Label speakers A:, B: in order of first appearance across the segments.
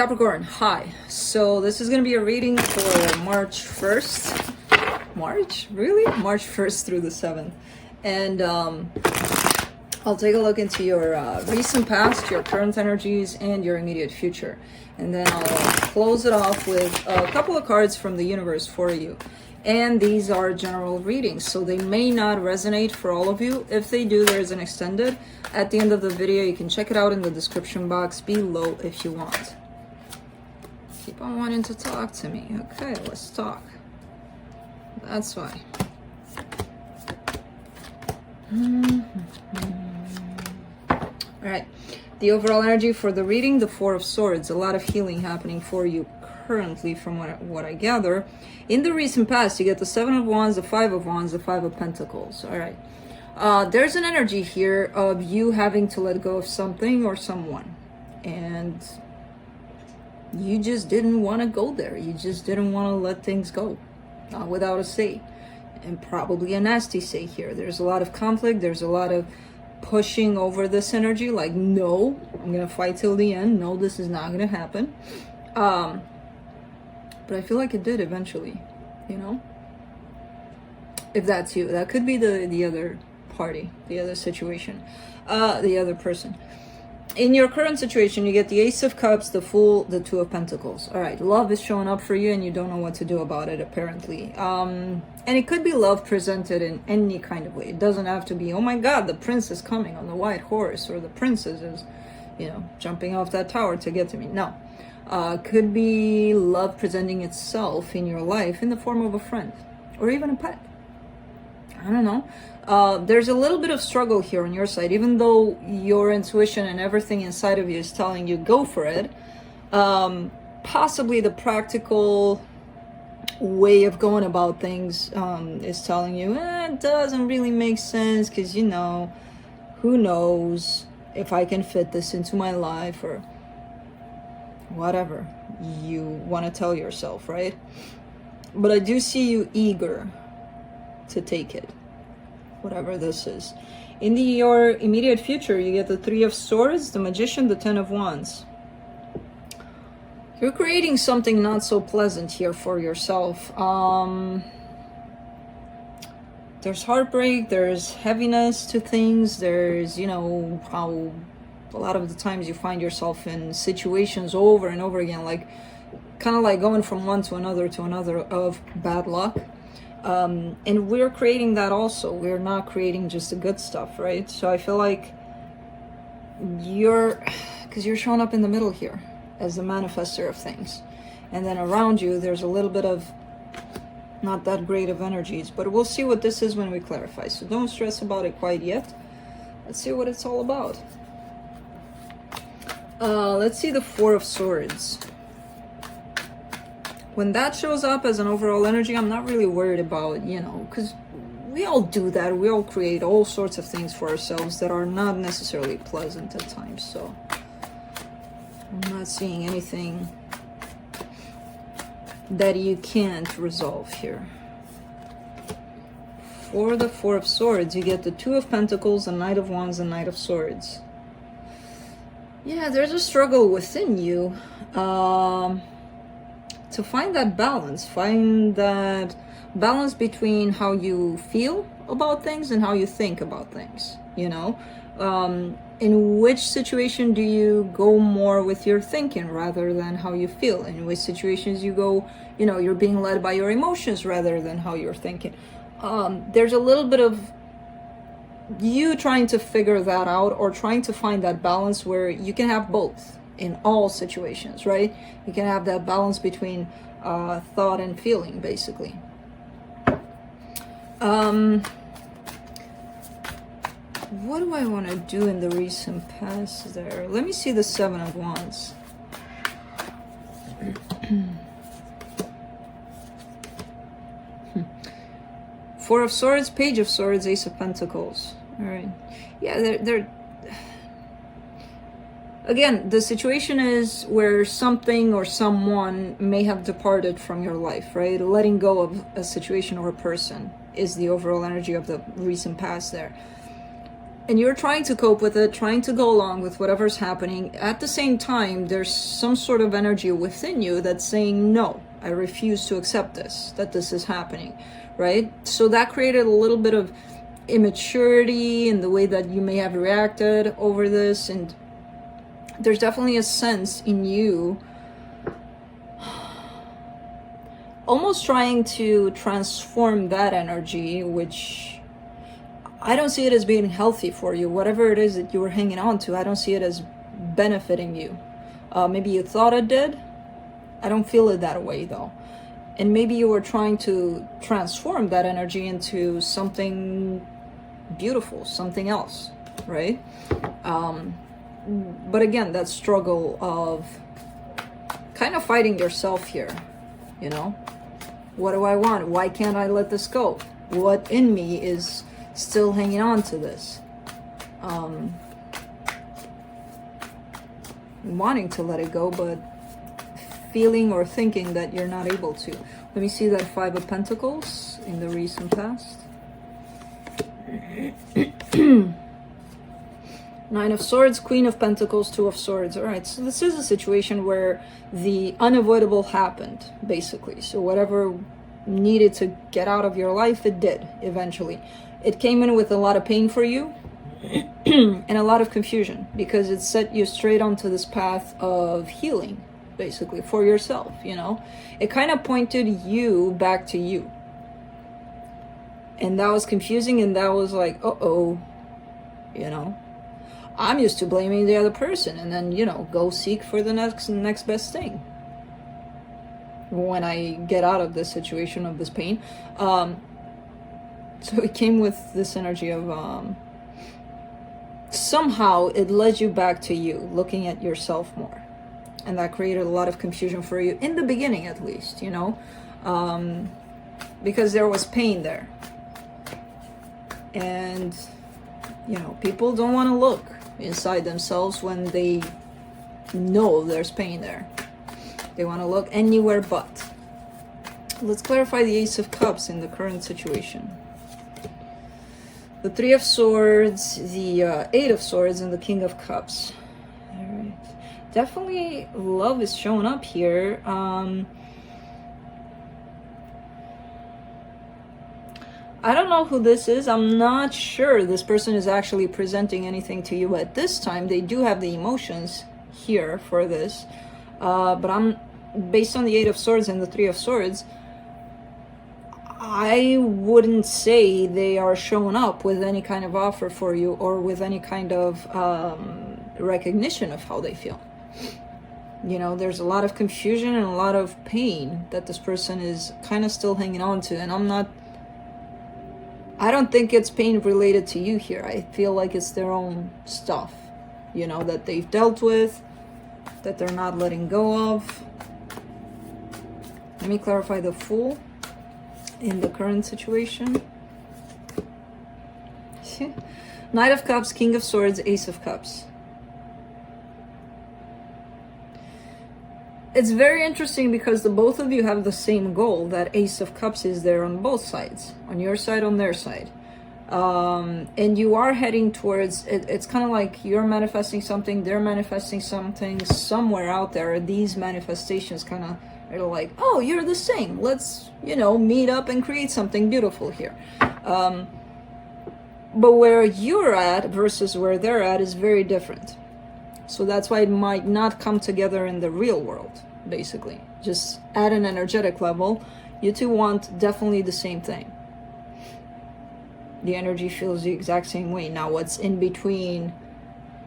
A: Capricorn, hi. So this is going to be a reading for March 1st. March? Really? March 1st through the 7th. And I'll take a look into your recent past, your current energies, and your immediate future. And then I'll close it off with a couple of cards from the universe for you. And these are general readings, so they may not resonate for all of you. If they do, there's an extended at the end of the video. You can check it out in the description box below if you want. Keep on wanting to talk to me. Okay, let's talk. That's why. All right, the overall energy for the reading, the Four of Swords. A lot of healing happening for you currently from what I gather. In the recent past, you get the Seven of Wands, the Five of Wands, the Five of Pentacles. All right. There's an energy here of you having to let go of something or someone. And you just didn't want to go there. You just didn't want to let things go without a say. And probably a nasty say here. There's a lot of conflict. There's a lot of pushing over this energy. Like, no, I'm going to fight till the end. No, this is not going to happen. But I feel like it did eventually, you know? If that's you. That could be the other party, the other situation, the other person. In your current situation, you get the Ace of Cups, the Fool, the Two of Pentacles. All right, love is showing up for you and you don't know what to do about it, apparently. And it could be love presented in any kind of way. It doesn't have to be, oh my God, the prince is coming on the white horse, or the princess is, you know, jumping off that tower to get to me. No. Could be love presenting itself in your life in the form of a friend or even a pet. I don't know. There's a little bit of struggle here on your side, even though your intuition and everything inside of you is telling you go for it. Possibly the practical way of going about things is telling you it doesn't really make sense, because, you know, who knows if I can fit this into my life, or whatever you want to tell yourself, right? But I do see you eager to take it, whatever this is. In your immediate future, you get the Three of Swords, the Magician, the Ten of Wands. You're creating something not so pleasant here for yourself. There's heartbreak, there's heaviness to things, there's, you know, how a lot of the times you find yourself in situations over and over again, like kind of like going from one to another of bad luck. And we're creating that also. We're not creating just the good stuff, right? So I feel like because you're showing up in the middle here as the manifester of things. And then around you, there's a little bit of not that great of energies, but we'll see what this is when we clarify. So don't stress about it quite yet. Let's see what it's all about. Let's see the Four of Swords. When that shows up as an overall energy, I'm not really worried about, you know, because we all do that. We all create all sorts of things for ourselves that are not necessarily pleasant at times. So I'm not seeing anything that you can't resolve here. For the Four of Swords, you get the Two of Pentacles, the Knight of Wands, and Knight of Swords. Yeah, there's a struggle within you to find that balance. Find that balance between how you feel about things and how you think about things, you know? In which situation do you go more with your thinking rather than how you feel? In which situations you go, you know, you're being led by your emotions rather than how you're thinking. There's a little bit of you trying to figure that out, or trying to find that balance where you can have both in all situations, right? You can have that balance between thought and feeling, basically. What do I want to do in the recent past there? Let me see the Seven of Wands. Four of Swords, Page of Swords, Ace of Pentacles. All right. Yeah, they're again, the situation is where something or someone may have departed from your life, right? Letting go of a situation or a person is the overall energy of the recent past there. and you're trying to cope with it, trying to go along with whatever's happening. At the same time, there's some sort of energy within you that's saying, no, I refuse to accept this, that this is happening, right? So that created a little bit of immaturity in the way that you may have reacted over this. And there's definitely a sense in you almost trying to transform that energy, which I don't see it as being healthy for you. Whatever it is that you were hanging on to, I don't see it as benefiting you. Maybe you thought it did. I don't feel it that way though. And maybe you were trying to transform that energy into something beautiful, something else, right? But again, that struggle of kind of fighting yourself here, you know? What do I want? Why can't I let this go? What in me is still hanging on to this? Wanting to let it go, but feeling or thinking that you're not able to. Let me see that Five of Pentacles in the recent past. Nine of Swords, Queen of Pentacles, Two of Swords. All right, so this is a situation where the unavoidable happened, basically. So whatever needed to get out of your life, it did eventually. It came in with a lot of pain for you and a lot of confusion, because it set you straight onto this path of healing, basically, for yourself, you know? It kind of pointed you back to you. And that was confusing, and that was like, uh-oh, you know? I'm used to blaming the other person and then, you know, go seek for the next best thing when I get out of this situation, of this pain. So it came with this energy of somehow it led you back to you, looking at yourself more. And that created a lot of confusion for you, in the beginning at least, you know, because there was pain there. And, you know, people don't want to look inside themselves when they know there's pain there. They want to look anywhere but. Let's clarify the Ace of Cups in the current situation. The Three of Swords, the Eight of Swords, and the King of Cups. All right. Definitely love is showing up here. I don't know who this is. I'm not sure this person is actually presenting anything to you at this time. They do have the emotions here for this. But I'm, based on the Eight of Swords and the Three of Swords, I wouldn't say they are showing up with any kind of offer for you, or with any kind of recognition of how they feel. You know, there's a lot of confusion and a lot of pain that this person is kind of still hanging on to. And I don't think it's pain related to you here. I feel like it's their own stuff, you know, that they've dealt with, that they're not letting go of. Let me clarify the Fool in the current situation. Knight of Cups, King of Swords, Ace of Cups. It's very interesting because the both of you have the same goal. That Ace of Cups is there on both sides, on your side, on their side. And you are heading towards, it's kind of like you're manifesting something, they're manifesting something somewhere out there. These manifestations kind of are like, oh, you're the same. Let's, you know, meet up and create something beautiful here. But where you're at versus where they're at is very different. So that's why it might not come together in the real world, basically. Just at an energetic level, you two want definitely the same thing. The energy feels the exact same way. Now, what's in between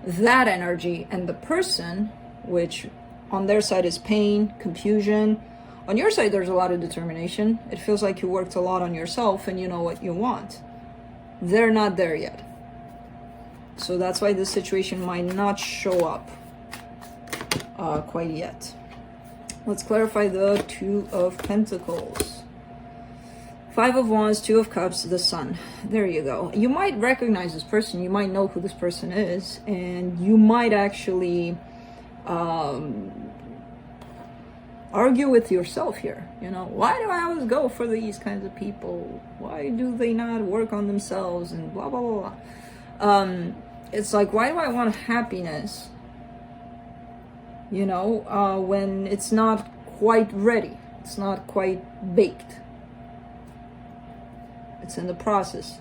A: that energy and the person, which on their side is pain, confusion. On your side, there's a lot of determination. It feels like you worked a lot on yourself and you know what you want. They're not there yet. So that's why this situation might not show up quite yet. Let's clarify the Two of Pentacles. Five of Wands, Two of Cups, the Sun. There you go. You might recognize this person. You might know who this person is. And you might actually argue with yourself here. You know, why do I always go for these kinds of people? Why do they not work on themselves? And blah, blah, blah, blah. It's like, why do I want happiness, when it's not quite ready, it's not quite baked, it's in the process.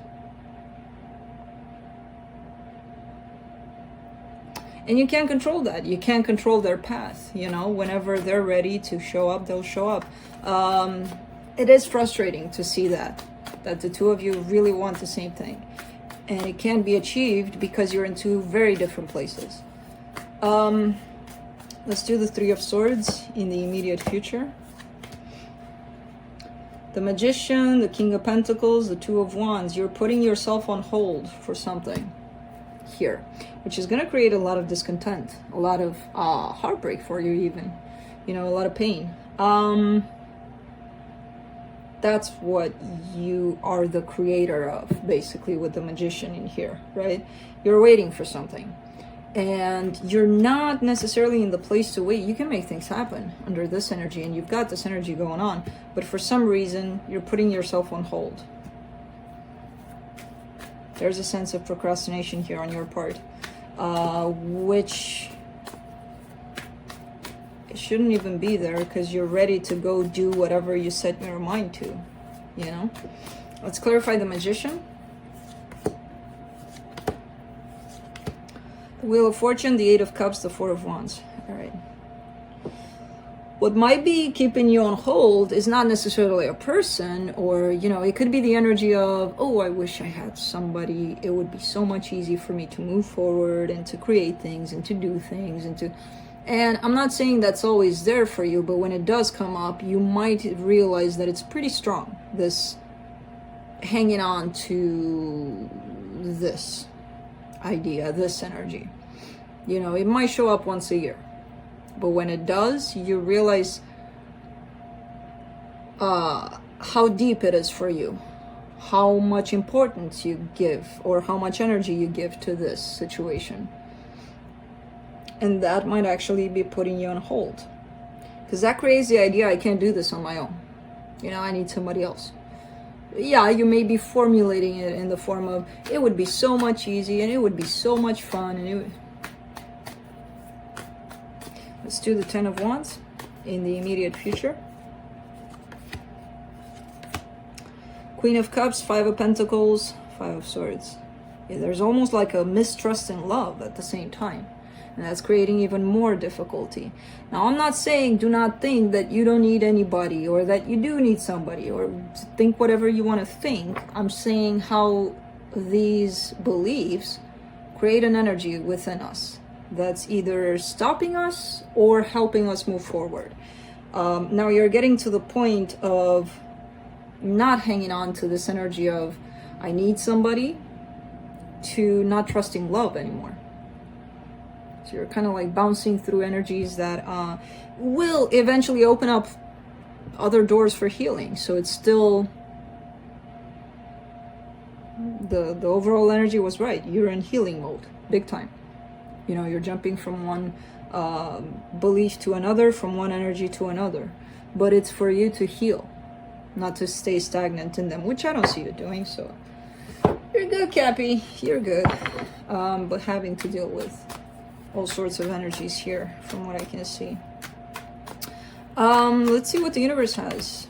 A: And you can't control that. You can't control their path. Whenever they're ready to show up, they'll show up. It is frustrating to see that the two of you really want the same thing. And it can't be achieved because you're in two very different places. Let's do the Three of Swords in the immediate future. The Magician, the King of Pentacles, the Two of Wands. You're putting yourself on hold for something here, which is going to create a lot of discontent, a lot of heartbreak for you even, a lot of pain. That's what you are the creator of, basically, with the Magician in here, right? You're waiting for something, and you're not necessarily in the place to wait. You can make things happen under this energy, and you've got this energy going on, but for some reason, you're putting yourself on hold. There's a sense of procrastination here on your part, which it shouldn't even be there because you're ready to go do whatever you set your mind to, Let's clarify the Magician. The Wheel of Fortune, the Eight of Cups, the Four of Wands. All right. What might be keeping you on hold is not necessarily a person, or, it could be the energy of, oh, I wish I had somebody. It would be so much easier for me to move forward and to create things and to do things and I'm not saying that's always there for you, but when it does come up, you might realize that it's pretty strong, this hanging on to this idea, this energy. It might show up once a year. But when it does, you realize how deep it is for you, how much importance you give, or how much energy you give to this situation. And that might actually be putting you on hold. Because that creates the idea, I can't do this on my own. I need somebody else. Yeah, you may be formulating it in the form of, it would be so much easy, and it would be so much fun, and Let's do the Ten of Wands in the immediate future. Queen of Cups, Five of Pentacles, Five of Swords. Yeah, there's almost like a mistrust in love at the same time. And that's creating even more difficulty. Now, I'm not saying do not think that you don't need anybody, or that you do need somebody, or think whatever you want to think. I'm saying how these beliefs create an energy within us that's either stopping us or helping us move forward. Now you're getting to the point of not hanging on to this energy of, I need somebody, to not trusting love anymore. So you're kind of like bouncing through energies that will eventually open up other doors for healing. So it's still, the overall energy was right. You're in healing mode, big time. You're jumping from one belief to another, from one energy to another. But it's for you to heal, not to stay stagnant in them, which I don't see you doing. So you're good, Cappy. You're good. But having to deal with all sorts of energies here, from what I can see. Let's see what the universe has.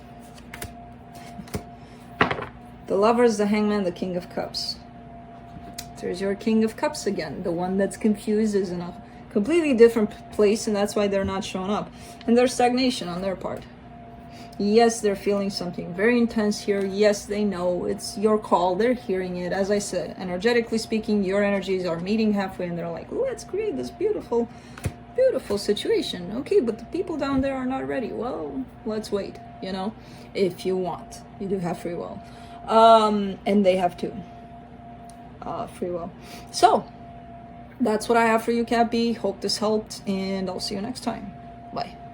A: The Lovers, the Hangman, the King of Cups. There's your King of Cups again. The one that's confused is in a completely different place, and that's why they're not showing up. And there's stagnation on their part. Yes, they're feeling something very intense here. Yes, they know it's your call. They're hearing it. As I said, energetically speaking, your energies are meeting halfway, and they're like, let's create this beautiful, beautiful situation. Okay, but the people down there are not ready. Well, let's wait, if you want. You do have free will. And they have too. Free will. So that's what I have for you, Cappy. Hope this helped, and I'll see you next time. Bye.